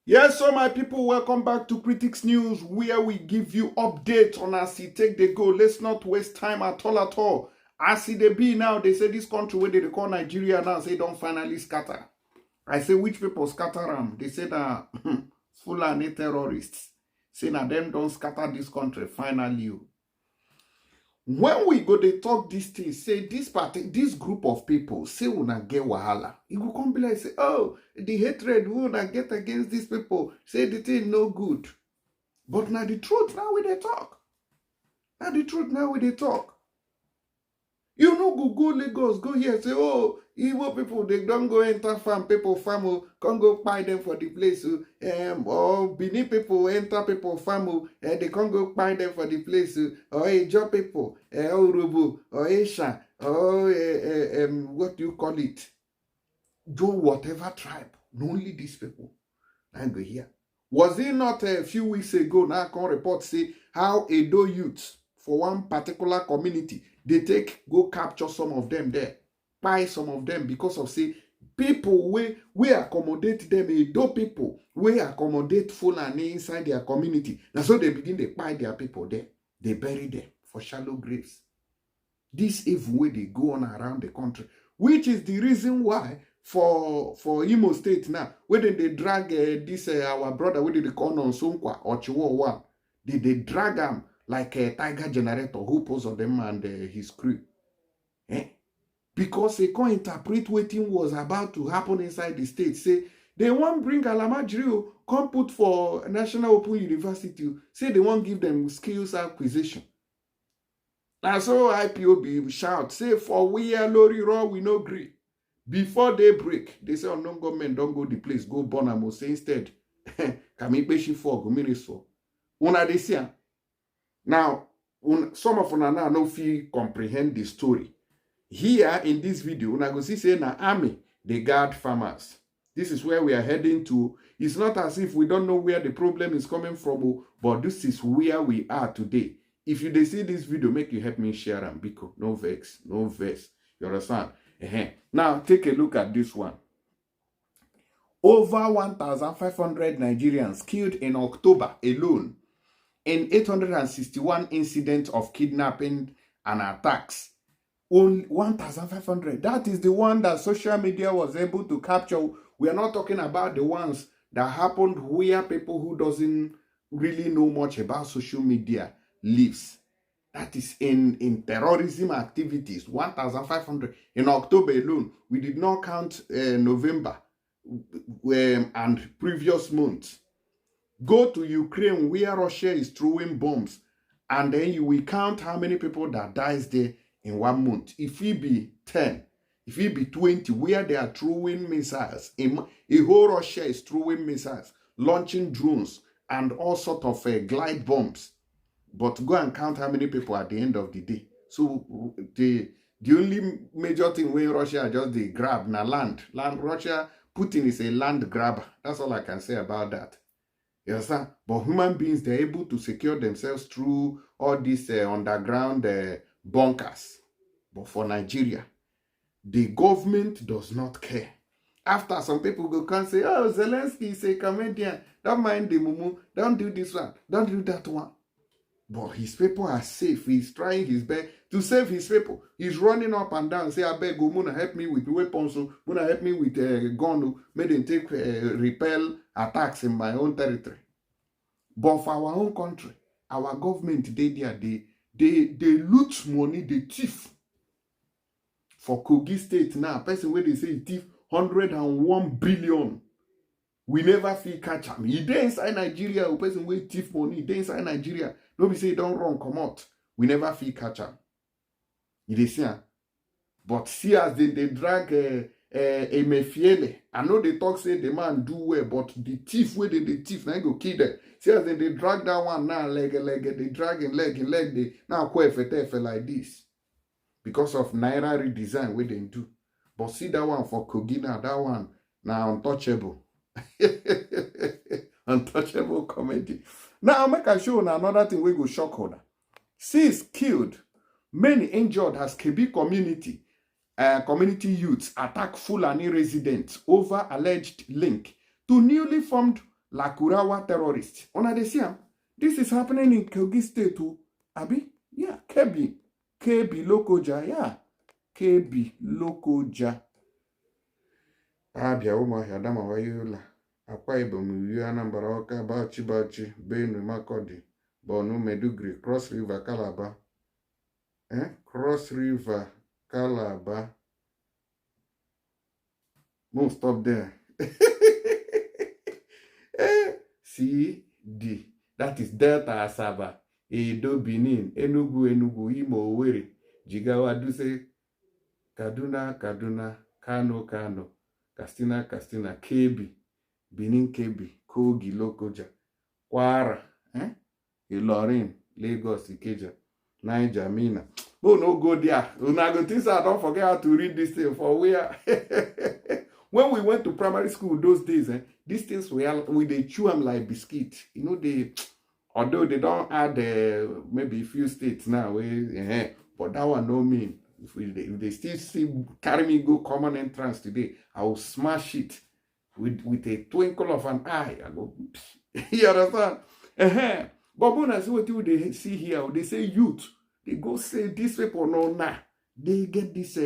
Yes, so my people, welcome back to Critics News, where we give you updates on as it take the go. Let's not waste time at all. As it be now, they say this country where they call Nigeria now, say don't finally scatter. I say which people scatter them? They say that Fulani terrorists. Say that them don't scatter this country finally. When we go, they talk these things, say this group of people, say una get wahala. It will come be like, say, oh, the hatred we una get against these people, say the thing no good. But now the truth, now we they talk. Now the truth, now we they talk. You know, go Lagos, go here, say, oh, Igbo people, they don't go enter farm, people farm, can't go buy them for the place. Or Benin people enter people farm, they can't go buy them for the place. Or Ijaw people, Urubu, or Esha, or what do you call it? Do whatever tribe, only these people. And go here. Was it not a few weeks ago, now I can report, say, how Edo youths for one particular community, they go capture some of them there, buy some of them because of, say, people we accommodate them, Edo people, we accommodate Fulani inside their community. And so they begin to buy their people there. They bury them for shallow graves. This evil way they go on around the country, which is the reason why for Imo State now, when they drag this our brother, what did they call on Sonkwa or Chihuahua, they drag them like a tiger generator who pose on them and his crew. Because they can't interpret what was about to happen inside the state. Say, they won't bring Alamajiri, come put for National Open University. Say, they won't give them skills acquisition. And so IPOB shout, say, for we are Lori Raw, we no agree. Before they break, they say, unknown government don't go the place, go burn am. Say instead, Kamipeshi for Gominiso. Una they say, now, some of una now no feel comprehend the story. Here in this video, una go see say na army they guard farmers. This is where we are heading to. It's not as if we don't know where the problem is coming from, but this is where we are today. If you see this video, make you help me share and because no vex, no vex. You understand? Now take a look at this one. Over 1,500 Nigerians killed in October alone in 861 incidents of kidnapping and attacks. Only 1,500. That is the one that social media was able to capture. We are not talking about the ones that happened where people who doesn't really know much about social media lives. That is in terrorism activities. 1,500 in October alone. We did not count November and previous months. Go to Ukraine where Russia is throwing bombs, and then you will count how many people that dies there in 1 month. If it be 10, if it be 20, where they are throwing missiles, a whole Russia is throwing missiles, launching drones, and all sort of glide bombs. But go and count how many people at the end of the day. So the only major thing when Russia just they grab na land. Russia, Putin is a land grabber. That's all I can say about that. You understand? But human beings, they're able to secure themselves through all these underground bunkers. But for Nigeria, the government does not care. After some people go can say, oh, Zelensky is a comedian. Don't mind the mumu. Don't do this one. Don't do that one. But his people are safe. He's trying his best to save his people. He's running up and down. Say, I beg you, Muna help me with weapons. Muna help me with gun. Make them take repel attacks in my own territory. But for our own country, our government, they loot money, they thief. For Kogi State now, person where they say he thief 101 billion. We never feel catch him. He dey inside Nigeria, a person where thief money, he dey inside Nigeria. Nobody say don't run, come out. We never feel catch him. You dey see him. But see as they drag Emefiele. I know they talk say the man do well, but the thief where they thief, now go kill them. See as they drag that one now, leg, they drag him leg, they now quite like this. Because of Naira redesign where they do. But see that one for Kogi now, that one now untouchable. Untouchable comedy. Now make a show now another thing we go shock her. 6 killed, many injured as Kebbi community youths attack Fulani residents over alleged link to newly formed Lakurawa terrorists. Una dey see am. This is happening in Kogi State too. Abi? Yeah, Kebbi. Kebbi Lokoja. Yeah. Kebbi Lokoja. Abia Umuahia Dama Wayula. Akwa Ibom, Anambra, Awka, Bauchi, Benue, Makurdi, Borno, Maiduguri, Cross River, Calabar. Cross River, Calabar. Won't stop there. CD. That is Delta Asaba. Edo Benin. Enugu, Imo, Owerri. Jigawa, Duse. Kaduna, Kano, Katsina, Kebbi. Benin, Kebbi. Kogi, Lokoja. Kwara. Ilorin. Lagos, Ikeja. Niger, Mina. Oh, no go there. Una go think I don't forget how to read this thing for where. When we went to primary school those days, these things we they chew them like biscuit. You know, although they don't add maybe a few states now, but that one no mean. If they still carry me go common entrance today, I will smash it with a twinkle of an eye. I go, you understand? But when I see what they see here, they say youth. They go say these people no nah. They get this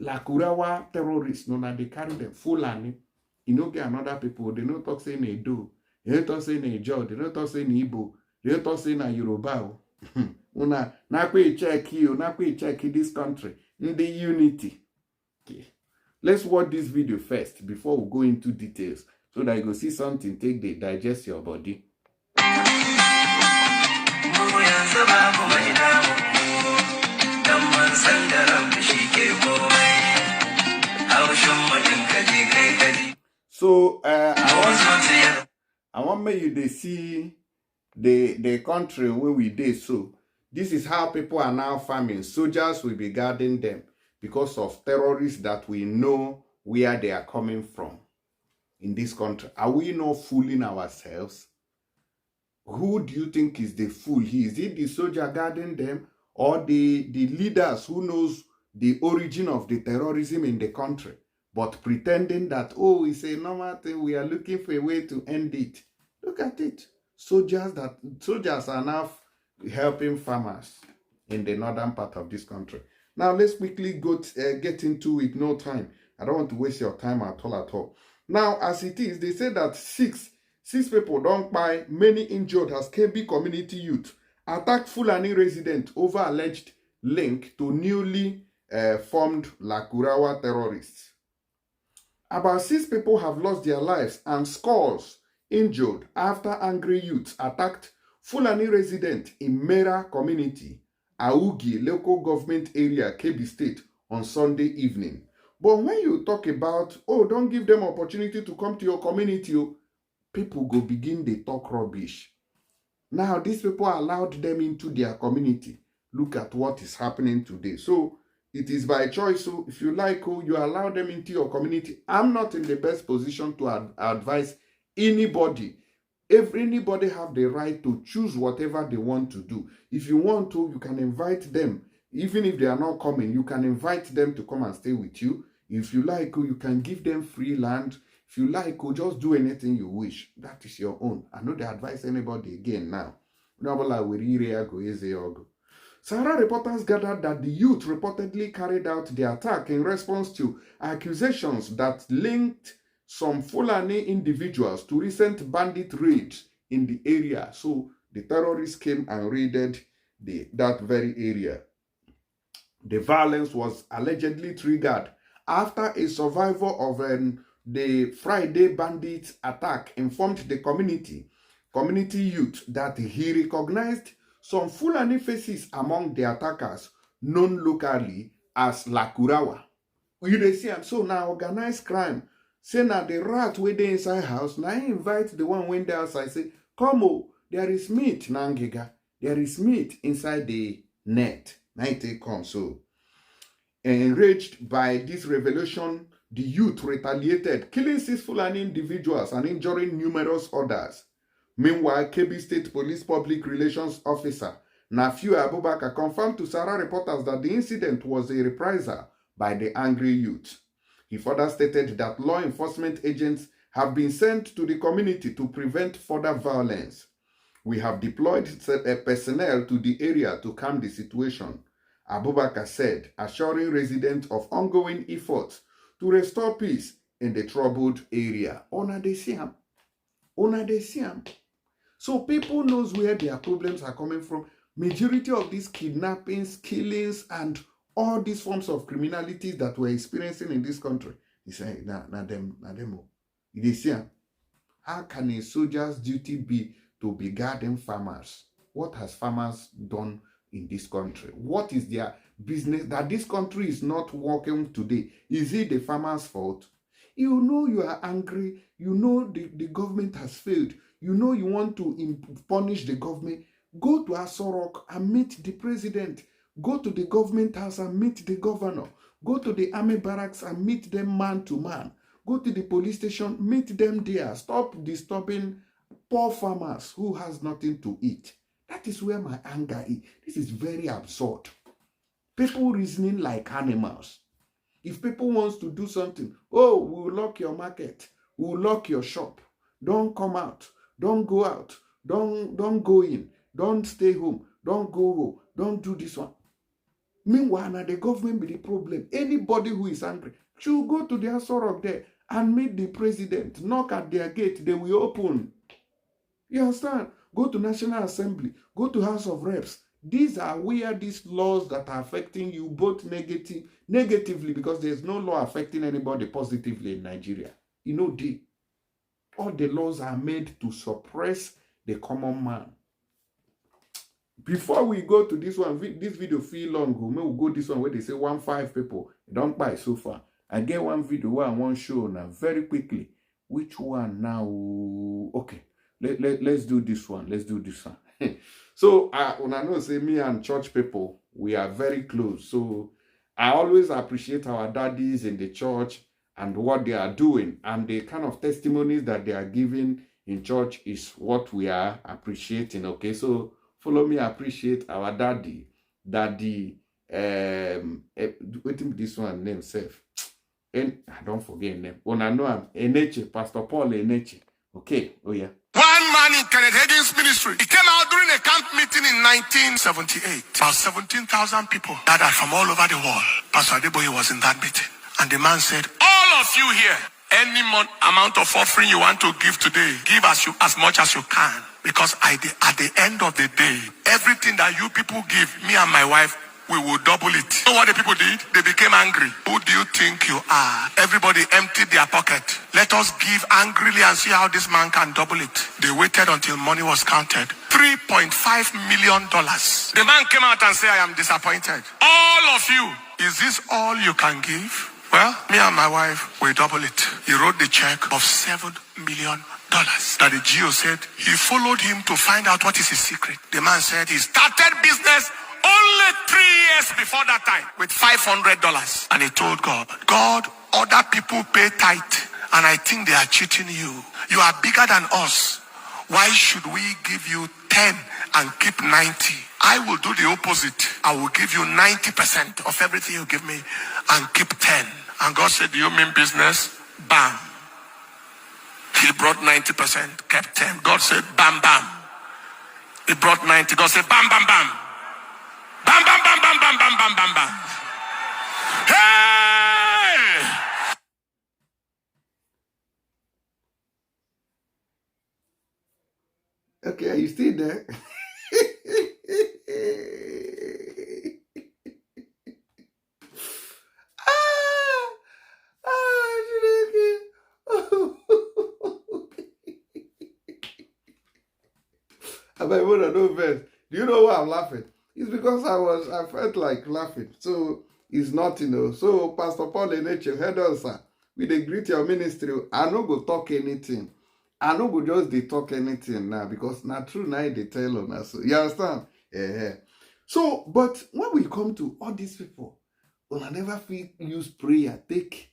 Lakurawa terrorists, no nah, they carry them Fulani. You know, get another people, they don't talk saying Edo, they don't talk saying Injure, they don't talk saying Igbo, they don't talk saying Yoruba. Una nakwe check you, nakwe check this country in the unity. Okay. Let's watch this video first before we go into details so that you go see something, take the digest your body. So I want me you to see the country where we did. So this is how people are now farming. Soldiers will be guarding them because of terrorists that we know where they are coming from in this country. Are we not fooling ourselves? Who do you think is the fool here? Is it the soldier guarding them or the leaders who knows the origin of the terrorism in the country, but pretending that, oh, it's a normal thing, we are looking for a way to end it? Look at it. Soldiers are now helping farmers in the northern part of this country. Now, let's quickly get into it. No time. I don't want to waste your time at all. Now, as it is, they say that six people don't buy, many injured as Kebbi community youth attacked Fulani resident over alleged link to newly formed Lakurawa terrorists. About 6 people have lost their lives and scores injured after angry youths attacked Fulani resident in Mera community, Augi local government area, Kebbi State, on Sunday evening. But when you talk about, oh, don't give them opportunity to come to your community, people go begin they talk rubbish. Now, these people allowed them into their community. Look at what is happening today. So, it is by choice. So, if you like, you allow them into your community. I'm not in the best position to advise anybody. If anybody have the right to choose whatever they want to do. If you want to, you can invite them. Even if they are not coming, you can invite them to come and stay with you. If you like, you can give them free land. If you like, just do anything you wish. That is your own. I know they advise anybody again now. Sahara reporters gathered that the youth reportedly carried out the attack in response to accusations that linked some Fulani individuals to recent bandit raids in the area. So the terrorists came and raided that very area. The violence was allegedly triggered after a survivor of the Friday bandit attack informed the community youth that he recognized some Fulani faces among the attackers, known locally as Lakurawa. You see, so now organized crime. Say now the rat waiting inside house. Now he invite the one when they outside. Say, come oh, there is meat, Nangiga. There is meat inside the net. Now it come so. Enraged by this revelation, the youth retaliated, killing 6 Fulani individuals and injuring numerous others. Meanwhile, Kebbi State Police Public Relations Officer Nafiu Abubakar confirmed to Sahara reporters that the incident was a reprisal by the angry youth. He further stated that law enforcement agents have been sent to the community to prevent further violence. We have deployed personnel to the area to calm the situation, Abubakar said, assuring residents of ongoing efforts to restore peace in the troubled area. Ona de Siam. So people knows where their problems are coming from. Majority of these kidnappings, killings, and all these forms of criminality that we're experiencing in this country, he said, na them. How can a soldier's duty be to be guarding farmers? What has farmers done in this country? What is their business that this country is not working today? Is it the farmers' fault? You know you are angry. You know the government has failed. You know you want to punish the government. Go to Aso Rock and meet the president. Go to the government house and meet the governor. Go to the army barracks and meet them man to man. Go to the police station, meet them there. Stop disturbing poor farmers who has nothing to eat. That is where my anger is. This is very absurd. People reasoning like animals. If people wants to do something, oh, we'll lock your market. We'll lock your shop. Don't come out. Don't go out. Don't go in. Don't stay home. Don't go home. Don't do this one. Meanwhile, now the government be the problem. Anybody who is angry should go to the Aso Rock there and meet the president. Knock at their gate. They will open. You understand? Go to National Assembly. Go to House of Reps. These are where these laws that are affecting you both negatively, because there's no law affecting anybody positively in Nigeria. You know, all the laws are made to suppress the common man. Before we go to this one, this video feel long. We'll go this one where they say 1-5 people don't buy so far. I get one video where I want to show now very quickly. Which one now? Okay, let's do this one. Let's do this one. So when I know say me and church people, we are very close. So I always appreciate our daddies in the church and what they are doing, and the kind of testimonies that they are giving in church is what we are appreciating. Okay, so follow me, appreciate our daddy. Waiting this one name self. And I don't forget name. When I know I'm Eneche, Pastor Paul Eneche. Okay, oh yeah. One man in Kenneth Hagin's ministry, he came out during a camp meeting in 1978. About 17,000 people gathered from all over the world. Pastor Adeboye was in that meeting. And the man said, all of you here, any amount of offering you want to give today, give as much as you can. Because at the end of the day, everything that you people give, me and my wife, we will double it. You know what the people did? They became angry. Who do you think you are? Everybody emptied their pocket. Let us give angrily and see how this man can double it. They waited until money was counted. $3.5 million. The man came out and said, I am disappointed. All of you, is this all you can give? Well, me and my wife, we double it. He wrote the check of $7 million. That the GO said he followed him to find out what is his secret. The man said he started business only 3 years before that time with $500. And he told God, God, other people pay tithe and I think they are cheating you. You are bigger than us. Why should we give you 10 and keep 90? I will do the opposite. I will give you 90% of everything you give me and keep 10. And God said, do you mean business? Bam. He brought 90%, kept 10. God said, bam, bam. He brought 90. God said, bam, bam, bam. Bam, bam, bam, bam, bam, bam, bam, bam, bam. Hey! Okay, are you still there? I want no verse. Do you know why I'm laughing? It's because I felt like laughing. So it's not, So Pastor Paul Eneche, head on, sir. We dey greet your ministry. I no go talk anything. I no go just dey talk anything now because na true now they tell on us. So you understand? Yeah. So, but when we come to all these people, I never feel use prayer. Take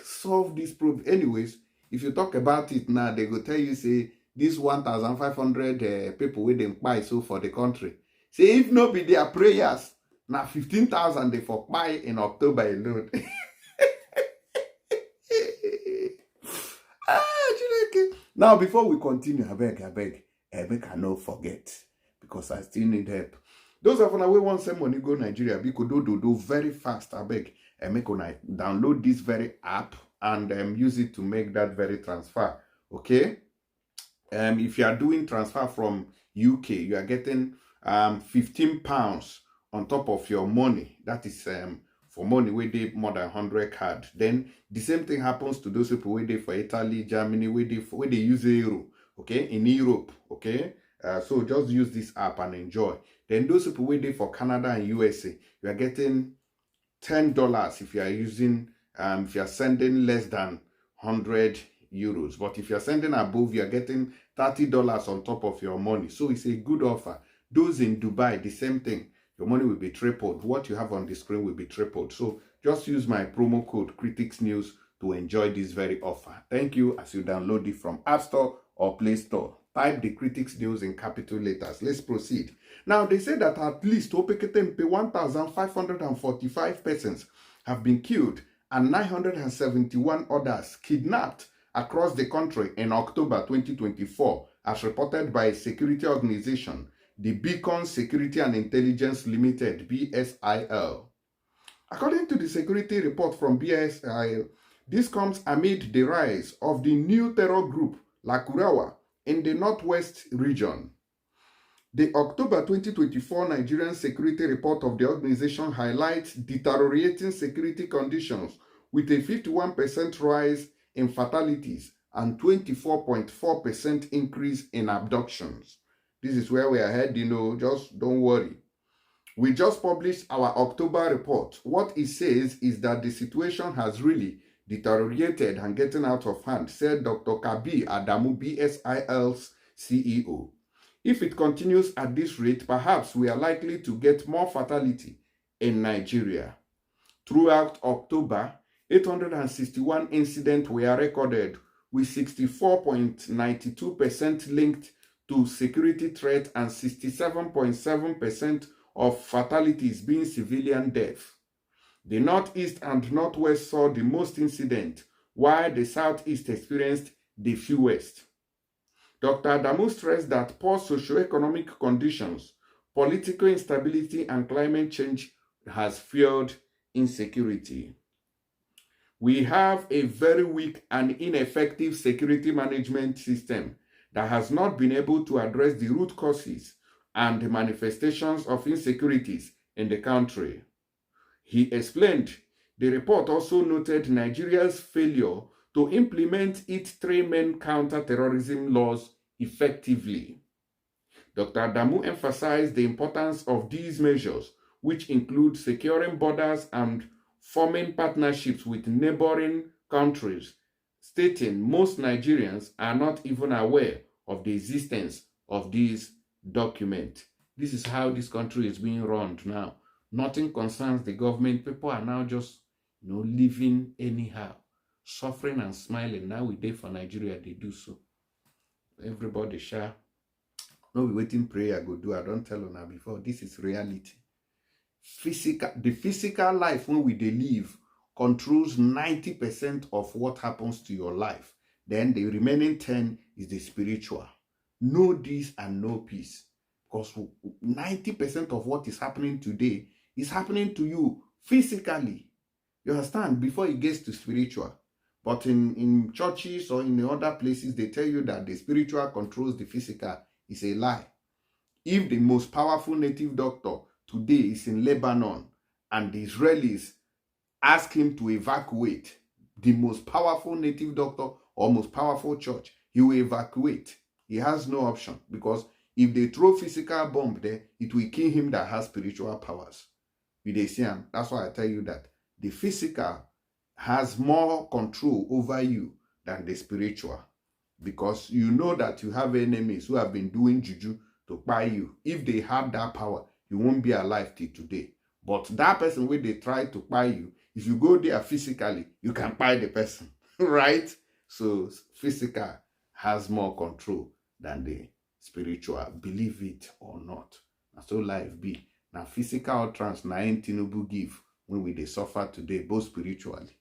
solve this problem. Anyways, if you talk about it now, they go tell you say this 1,500 people with them buy so for the country. Say if no be their prayers, now 15,000 they for buy in October alone. Now, before we continue, I beg, make I no forget, because I still need help. Those of you who want send money go Nigeria, because do very fast, I beg, make una download this very app and use it to make that very transfer. Okay? If you are doing transfer from UK, you are getting £15 on top of your money. That is for money where they more than 100 card. Then the same thing happens to those people where they for Italy, Germany, where they use euro, okay, in Europe, okay. So just use this app and enjoy. Then those people where they for Canada and USA, you are getting $10 if you are using if you are sending less than 100 euros. But if you are sending above, you are getting $30 on top of your money. So it's a good offer. Those in Dubai, the same thing. Your money will be tripled. What you have on the screen will be tripled. So just use my promo code Critics News to enjoy this very offer. Thank you as you download it from App Store or Play Store. Type the Critics News in capital letters. Let's proceed. Now, they say that at least 1,545 persons have been killed and 971 others kidnapped across the country in October 2024, as reported by a security organization, the Beacon Security and Intelligence Limited, BSIL. According to the security report from BSIL, this comes amid the rise of the new terror group Lakurawa in the northwest region. The October 2024 Nigerian security report of the organization highlights deteriorating security conditions with a 51% rise in fatalities and 24.4% increase in abductions. This is where we are heading, just don't worry. We just published our October report. What it says is that the situation has really deteriorated and getting out of hand, said Dr. Kabir Adamu, BSIL's CEO. If it continues at this rate, perhaps we are likely to get more fatality in Nigeria. Throughout October, 861 incidents were recorded, with 64.92% linked to security threat and 67.7% of fatalities being civilian death. The Northeast and Northwest saw the most incidents, while the Southeast experienced the fewest. Dr. Adamu stressed that poor socioeconomic conditions, political instability, and climate change has fueled insecurity. We have a very weak and ineffective security management system that has not been able to address the root causes and the manifestations of insecurities in the country. He explained. The report also noted Nigeria's failure to implement its three main counter-terrorism laws effectively. Dr. Adamu emphasized the importance of these measures, which include securing borders and forming partnerships with neighboring countries, stating most Nigerians are not even aware of the existence of these documents. This is how this country is being run now. Nothing concerns the government. People are now just, living anyhow, suffering and smiling. Now we for Nigeria, they do so. Everybody shall. No be waiting prayer go do. I don't tell you before. This is reality. The physical life when we live controls 90% of what happens to your life. Then the remaining 10 is the spiritual. Know this and know peace. Because 90% of what is happening today is happening to you physically. You understand? Before it gets to spiritual. But in churches or in other places, they tell you that the spiritual controls the physical. It's a lie. If the most powerful native doctor today is in Lebanon and the Israelis ask him to evacuate, the most powerful native doctor or most powerful church, he will evacuate. He has no option, because if they throw physical bomb there, it will kill him that has spiritual powers. That's why I tell you that the physical has more control over you than the spiritual, because you know that you have enemies who have been doing juju to buy you. If they have that power, you won't be alive till today. But that person where they try to buy you, if you go there physically, you can buy the person, right? So physical has more control than the spiritual, believe it or not. And so life be. Now physical trans na Tinubu give when we they suffer today, both spiritually.